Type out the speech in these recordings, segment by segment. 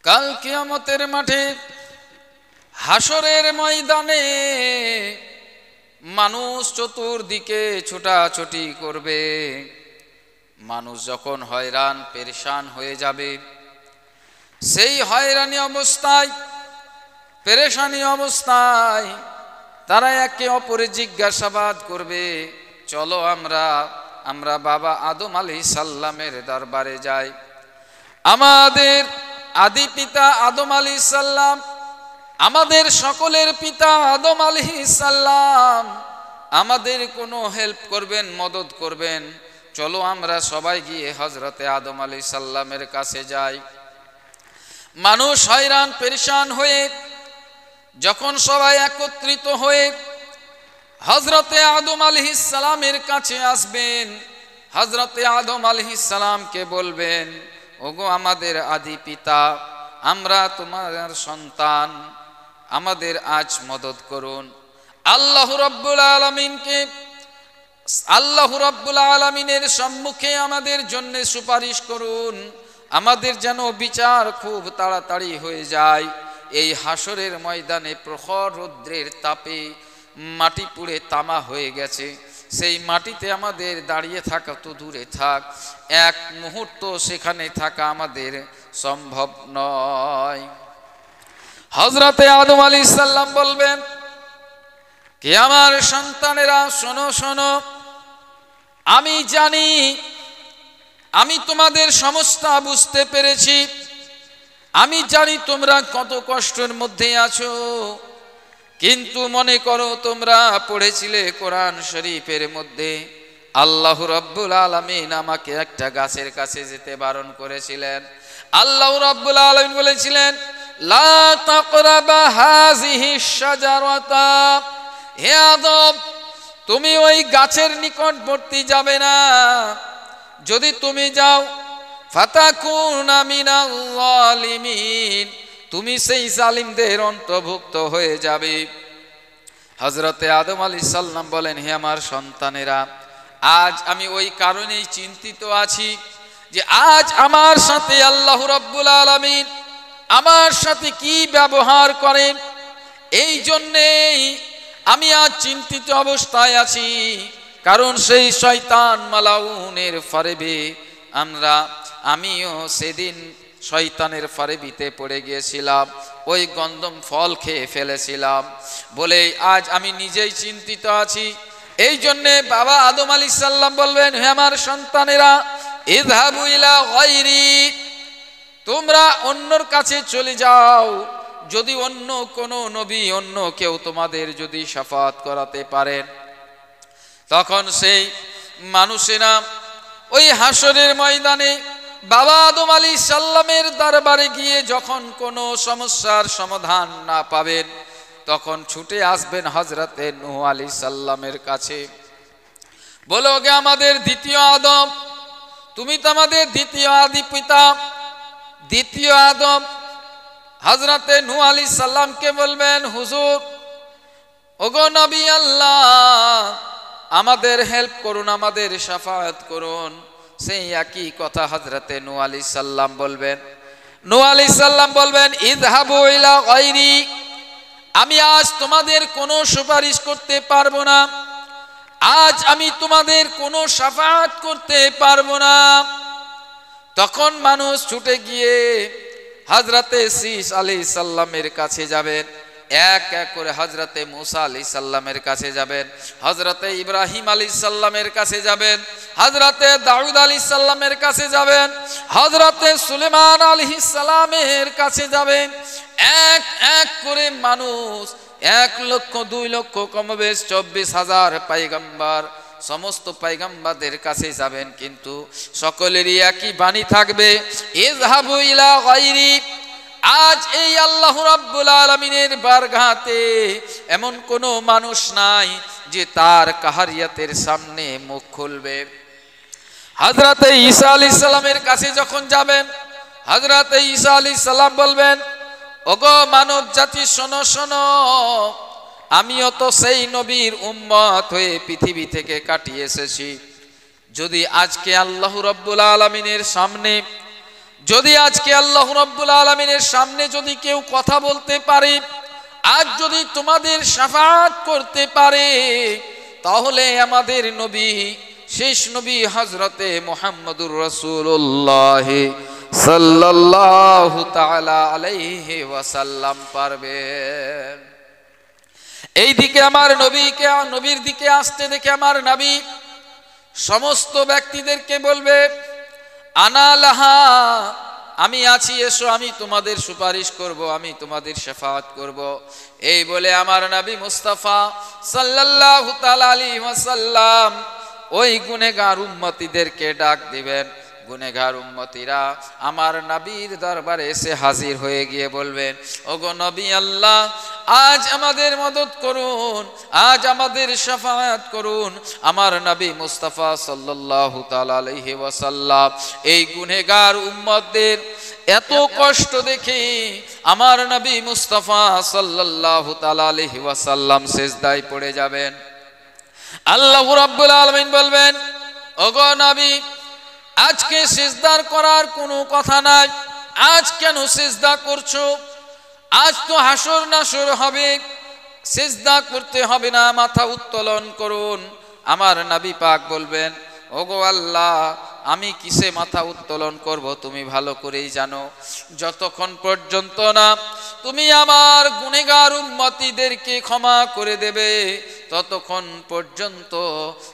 কাল কিয়ামতের মাঠে হাসরের ময়দানে মানুষ চতুর্দিকে ছোটাছুটি করবে। মানুষ যখন হয়রান পেরেশান হয়ে যাবে, সেই হয়রানি অবস্থায় পেরেশানি অবস্থায় তারা একে অপরে জিজ্ঞাসাবাদ করবে, চলো আমরা বাবা আদম আলাইহিস সালামের দরবারে যাই। আমাদের আদি পিতা আদম আলাইহিস সালাম, আমাদের সকলের পিতা আদম আলাইহিস সালাম আমাদের কোনো হেল্প করবেন, মদত করবেন, চলো আমরা সবাই গিয়ে হযরতে আদম আলাইহিস সালামের কাছে যাই। মানুষ হয়রান পেরেশান হয়ে যখন সবাই একত্রিত হয়ে হযরতে আদম আলাইহিস সালামের কাছে আসবেন, হযরতে আদম আলাইহিস সালামকে বলবেন, ওগো আমাদের আদি পিতা, আমরা তোমার সন্তান, আমাদের আজ মদত করুন। আল্লাহ রাব্বুল আলামিনের সম্মুখে আমাদের জন্য সুপারিশ করুন, আমাদের যেন বিচার খুব তাড়াতাড়ি হয়ে যায়। এই হাসরের ময়দানে প্রখর রৌদ্রের তাপে মাটি পুড়ে তামা হয়ে গেছে, সেই মাটিতে আমাদের দাঁড়িয়ে থাকা তো দূরে থাক, এক মুহূর্ত সেখানে থাকা আমাদের সম্ভব নয়। হযরতে আদম আলাইহিস সালাম বলবেন, কে আমার সন্তানেরা, শোনো শোনো, আমি জানি, আমি তোমাদের সমস্যা বুঝতে পেরেছি, আমি জানি তোমরা কত কষ্টের মধ্যে আছো, কিন্তু মনে করো তোমরা পড়েছিলে কোরআন শরীফের মধ্যে আল্লাহ রাব্বুল আলামিন আমাকে একটা গাছের কাছে যেতে বারণ করেছিলেন। আল্লাহ রাব্বুল আলামিন বলেছিলেন, লা তাকরাবা হাযিহিশ শাজারাতা, হে আদম তুমি ওই গাছের নিকটবর্তী যাবে না, যদি তুমি যাও ফাতাকুনা মিনাল যালিমিন, তুমি সেই জালিমদের অন্তর্ভুক্ত হয়ে যাবে। হযরতে আদম আলাইহিস সালাম বলেন, হে আমার সন্তানেরা, আজ আমি ওই কারণেই চিন্তিত আছি যে আজ আমার সাথে আল্লাহ রাব্বুল আলামিন আমার সাথে কি ব্যবহার করেন, এই জন্যেই আমি আজ চিন্তিত অবস্থায় আছি। কারণ সেই শয়তান মালাউনের ফারেবে আমিও সেদিন শয়তানের ফারেবিতে পড়ে গিয়েছিলাম, ওই গন্ধম ফল খেয়ে ফেলেছিলাম বলে আজ আমি নিজেই চিন্তিত আছি। এই জন্যে বাবা আদম আলাইহিস সালাম বলবেন, হে আমার সন্তানেরা, ইযহাবু ইলা গায়রি, তোমরা অন্যর কাছে চলে যাও, যদি অন্য কোনো নবী, অন্য কেউ তোমাদের যদি শাফাত করাতে পারেন। তখন সেই মানুষেরা ওই হাসরের ময়দানে বাবা আদম আলাইহিস সালামের দরবারে গিয়ে যখন কোনো সমস্যার সমাধান না পাবেন, তখন ছুটে আসবেন হযরতে নূহ আলাইহিস সালামের কাছে, বলো গে আমাদের দ্বিতীয় আদম, তুমি তো আমাদের দ্বিতীয় আদি পিতা, দ্বিতীয় আদম। হযরতে নূহ আলাইহিস সালামকে বলবেন, হুজুর, ওগো নবী আল্লাহ, আমাদের হেল্প করুন, আমাদের শাফাআত করুন। সেই একই কথা হযরতে নূহ আলাইহিস সালাম বলবেন। নূহ আলাইহিস সালাম বলবেন, ইযহাবু ইলা গায়রি, আমি আজ তোমাদের কোনো সুপারিশ করতে পারবো না, আজ আমি তোমাদের কোনো শাফাআত করতে পারবো না। তখন মানুষ ছুটে গিয়ে হযরতে শীস আলাইহিস সালামের কাছে যাবেন, এক এক করে হযরতে মূসা আলাইহিস সালামের কাছে যাবেন, হযরতে ইব্রাহিম আলাইহিস সালামের কাছে যাবেন, হযরতে দাউদ আলাইহিস সালামের কাছে যাবেন, হযরতে সুলেমান আলাইহিস সালামের কাছে যাবেন। এক এক করে মানুষ 1 লক্ষ 2 লক্ষ কমবেশ 24,000 পয়গম্বর, সমস্ত পয়গম্বরদের কাছে যাবেন, কিন্তু সকলেরই একই বাণী থাকবে, ইযহাবু ইলা গায়রি। আজ এই আল্লাহ রাব্বুল আলামিনের বারগাতে এমন কোনো মানুষ নাই যে তার কাহারিয়াতের সামনে মুখ খুলবে। হযরতে ঈসা আলাইহিস সালামের কাছে যখন যাবেন, হযরতে ঈসা আলাইহিস সালাম বলবেন, ওগো মানব জাতি, শোনো শোনো, আমিও তো সেই নবীর উম্মত হয়ে পৃথিবী থেকে কাটিয়ে এসেছি। যদি আজকে আল্লাহ রাব্বুল আলামিনের সামনে যদি আজকে আল্লাহ রাব্বুল আলামিনের সামনে যদি কেউ কথা বলতে পারে, আজ যদি তোমাদের শাফাআত করতে পারে, তাহলে আমাদের নবী, শেষ নবী হযরতে মুহাম্মদুর রাসূলুল্লাহ সাল্লাল্লাহু তাআলা আলাইহি ওয়াসাল্লাম পারবেন। এই দিকে আমার নবীকে, নবীর দিকে আসতে দেখে আমার নবী সমস্ত ব্যক্তিদেরকে বলবে, আনা লাহা, আমি আছি, এসো, আমি তোমাদের সুপারিশ করব, আমি তোমাদের শাফাআত করব। এই বলে আমার নবী মুস্তাফা সাল্লাল্লাহু তাআলা আলাইহি ওয়াসাল্লাম ওই গুনেহগার উম্মতিদেরকে ডাক দিবেন। গুনেহগার উম্মতিরা আমার নবীর দরবারে এসে হাজির হয়ে গিয়ে বলবেন, ওগো নবী আল্লাহ, আজ আমাদের মদদ করুন, আজ আমাদের শাফাআত করুন। আমার নবী মুস্তাফা সাল্লাল্লাহু তাআলা আলাইহি ওয়াসাল্লাম এই গুনেহগার উম্মতদের এত কষ্ট দেখে আমার নবী মুস্তাফা সাল্লাল্লাহু তাআলা আলাইহি ওয়াসাল্লাম সিজদায় পড়ে যাবেন। আল্লাহ রাব্বুল আলামিন বলবেন, ওগো নবী, আজকে সিজদা করার কোনো কথা নাই, আজ কেন সিজদা করছো? আজ তো হাসর নাসর হবে, সিজদা করতে হবে না, মাথা উত্তোলন করুন। আমার নবী পাক বলবেন, ওগো আল্লাহ, আমি কিসে মাথা উত্তোলন করব তুমি ভালো করেই জানো। যতক্ষণ পর্যন্ত না তুমি আমার গুনেহগার উম্মতিদেরকে ক্ষমা করে দেবে,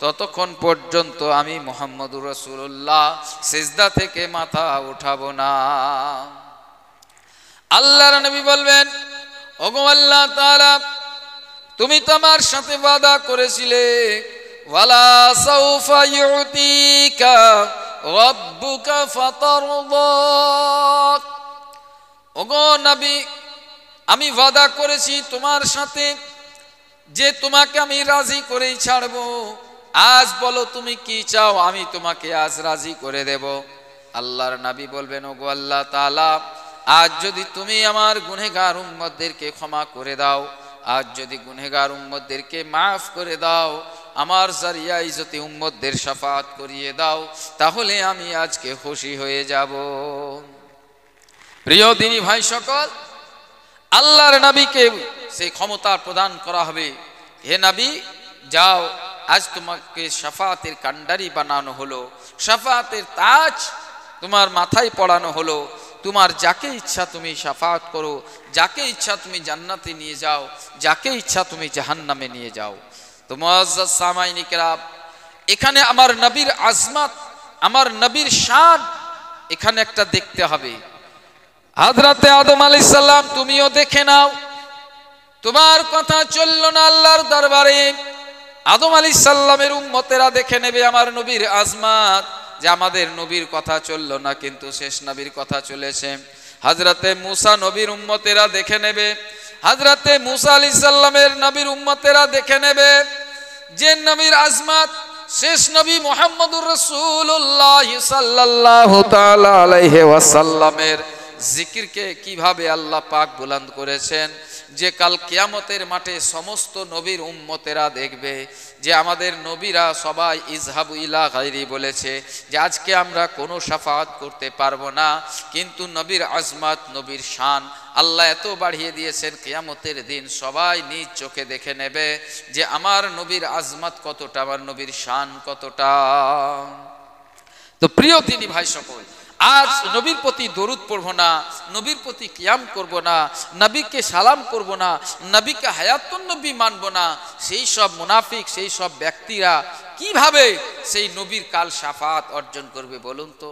ততক্ষণ পর্যন্ত আমি মুহাম্মদুর রাসূলুল্লাহ সিজদা থেকে মাথা উঠাবো না। আল্লাহর নবী বলবেন, ওগো আল্লাহ তাআলা, তুমি তো আমার সাথে ওয়াদা করেছিলে, ওয়ালা সাউফা ইউতিকা রাব্বুকা ফাতারদা। ওগো নবী, আমি ওয়াদা করেছি তোমার সাথে যে তোমাকে আমি রাজি করেই ছাড়বো। আজ বলো তুমি কি চাও, আমি তোমাকে আজ রাজি করে দেব। আল্লাহর নবী বলবেন, ওগো আল্লাহ তাআলা, আজ যদি তুমি আমার গুনেহগার উম্মতদেরকে ক্ষমা করে দাও, আজ যদি গুনেহগার উম্মতদেরকে মাফ করে দাও, আমার জারিয়ায় যদি উম্মতদের শাফাআত করিয়ে দাও, তাহলে আমি আজকে খুশি হয়ে যাব। প্রিয় দিনী ভাই সকল, আল্লাহর নবীকে সেই ক্ষমতা প্রদান করা হবে, হে নবী যাও, আজ তোমাকে শাফাআতের কান্ডারি বানানো হলো, শাফাআতের তাজ তোমার মাথায় পড়ানো হলো। তোমার যাকে ইচ্ছা তুমি শাফাআত করো, যাকে ইচ্ছা তুমি জান্নাতে নিয়ে যাও, যাকে ইচ্ছা তুমি জাহান্নামে নিয়ে যাও। তো মুআজ্জাজ সামাইনী কেরাম, এখানে আমার নবীর আজমত, আমার নবীর শান এখানে একটা দেখতে হবে। হযরতে আদম আলাইহিস সালাম তুমিও দেখে নাও, তোমার কথা চললো না আল্লাহর দরবারে, আদম আলাইহিস সালামের উম্মতেরা দেখে নেবে আমার নবীর আজমত, যে আমাদের নবীর কথা চললো না কিন্তু শেষ নবীর কথা চলেছে। হযরতে মুসা নবীর উম্মতেরা দেখে নেবে, হযরতে মুসা আলাইহিস সালামের নবীর উম্মতেরা দেখে নেবে যে নবীর আজমত শেষ নবী মুহাম্মদুর রাসূলুল্লাহ সাল্লাল্লাহু তাআলা আলাইহি ওয়াসাল্লামের জিকিরকে কিভাবে আল্লাহ পাক বুলন্দ করেছেন, যে কাল কিয়ামতের মাঠে সমস্ত নবীর উম্মতেরা দেখবে যে আমাদের নবীরা সবাই ইজহাবু ইলা গায়রি বলেছে যে আজকে আমরা কোনো শাফাআত করতে পারবো না, কিন্তু নবীর আজমত, নবীর শান আল্লাহ এত বাড়িয়ে দিয়েছেন, কিয়ামতের দিন সবাই নিজ চোখে দেখে নেবে যে আমার নবীর আজমত কতটা, আমার নবীর শান কতটা। তো প্রিয় দিনী ভাই সকল, আজ নবীর প্রতি দরুদ পড়বো না, নবীর প্রতি কিয়াম করব না, নবীকে সালাম করব না, নবীকে হায়াতুন নবী মানব না, সেই সব মুনাফিক, সেই সব ব্যক্তিরা কিভাবে সেই নবীর কাল শাফাআত অর্জন করবে বলুন তো?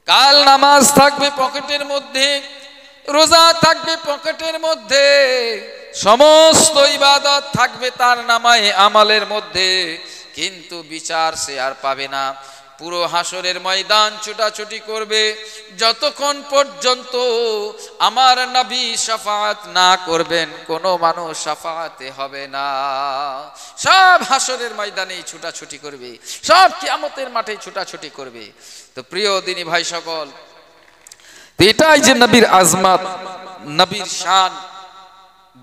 কাল নামাজ থাকবে পকেটের মধ্যে, রোজা থাকবে পকেটের মধ্যে, সমস্ত ইবাদত থাকবে তার নামায়ে আমালের মধ্যে, কিন্তু বিচার সে আর পাবে না। পুরো হাসরের ময়দান ছুটাছুটি করবে, যতক্ষণ পর্যন্ত আমার নবী শাফাআত না করবেন কোনো মানুষ শাফাআতে হবে না। সব হাসরের ময়দানেই ছুটাছুটি করবে, সব কিয়ামতের মাঠে ছুটাছুটি করবে। তো প্রিয় দিনী ভাই সকল, এটাই যে নবীর আজমত, নবীর শান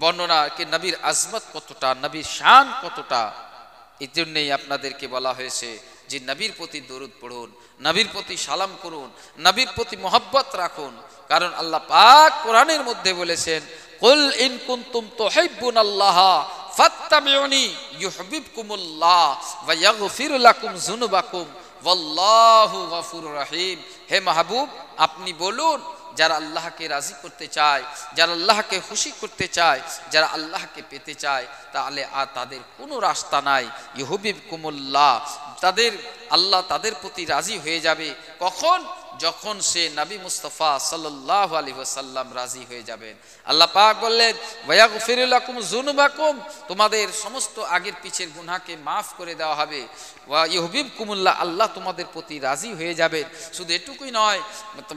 বর্ণনা, কি নবীর আজমত কতটা, নবীর শান কতটা, এই জন্যই আপনাদেরকে বলা হয়েছে যে নবীর প্রতি দরুদ পড়ুন, নবীর প্রতি সালাম করুন, নবীর প্রতি মোহাব্বত রাখুন। কারণ আল্লাহ পাক কোরআনের মধ্যে বলেছেন, কুল ইন কুনতুম তুহিব্বুনাল্লাহ ফাত্তাবিউনি ইউহিব্বুকুমুল্লাহ ওয়া ইয়াগফির লাকুম যুনুবাকুম ওয়াল্লাহু গফুরুর রহিম। হে মাহবুব, আপনি বলুন, যারা আল্লাহকে রাজি করতে চায়, যারা আল্লাহকে খুশি করতে চায়, যারা আল্লাহকে পেতে চায়, তাহলে আর তাদের কোনো রাস্তা নাই। ইউহিব্বুকুমুল্লাহ, তাদের আল্লাহ তাদের প্রতি রাজি হয়ে যাবে। কখন? যখন সে নবী মুস্তাফা সাল্লাল্লাহু আলাইহি ওয়াসাল্লাম রাজি হয়ে যাবেন। আল্লাহ পাক বললেন, ওয়া ইয়াগফিরু লাকুম যুনুবাকুম, তোমাদের সমস্ত আগের পিছের গুনাহকে মাফ করে দেওয়া হবে। ওয়া ইউহিব্বুকুমুল্লাহ, আল্লাহ তোমাদের প্রতি রাজি হয়ে যাবেন। শুধু এটুকুই নয়,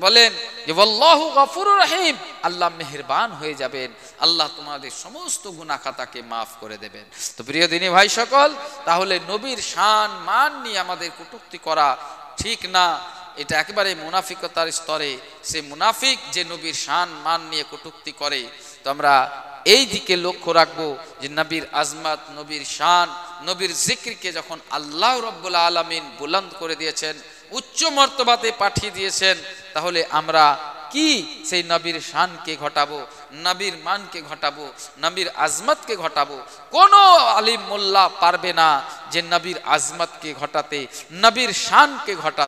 বলেন যে আল্লাহু গফুরুর রহিম, আল্লাহ মেহেরবান হয়ে যাবেন, আল্লাহ তোমাদের সমস্ত গুনাহ খাতাকে মাফ করে দেবেন। তো প্রিয় দিনী ভাই সকল, তাহলে নবীর শান মান নিয়ে আমাদের কটূক্তি করা ঠিক না। এটা একেবারে মুনাফিকতার স্তরে। সে মুনাফিক যে নবীর শান মান নিয়ে কটূক্তি করে। তো আমরা এই দিকে লক্ষ্য রাখবো যে নবীর আজমত, নবীর শান, নবীর জিকিরকে যখন আল্লাহ রাব্বুল আলামিন বুলন্দ করে দিয়েছেন, উচ্চ মর্তবাতে পাঠিয়ে দিয়েছেন, তাহলে আমরা কি সেই নবীর শানকে ঘটাবো, নবীর মানকে ঘটাবো, নবীর আজমতকে ঘটাবো। কোনো আলিম মোল্লা পারবে না যে নবীর আজমতকে ঘটাতে, নবীর শানকে ঘটাতে।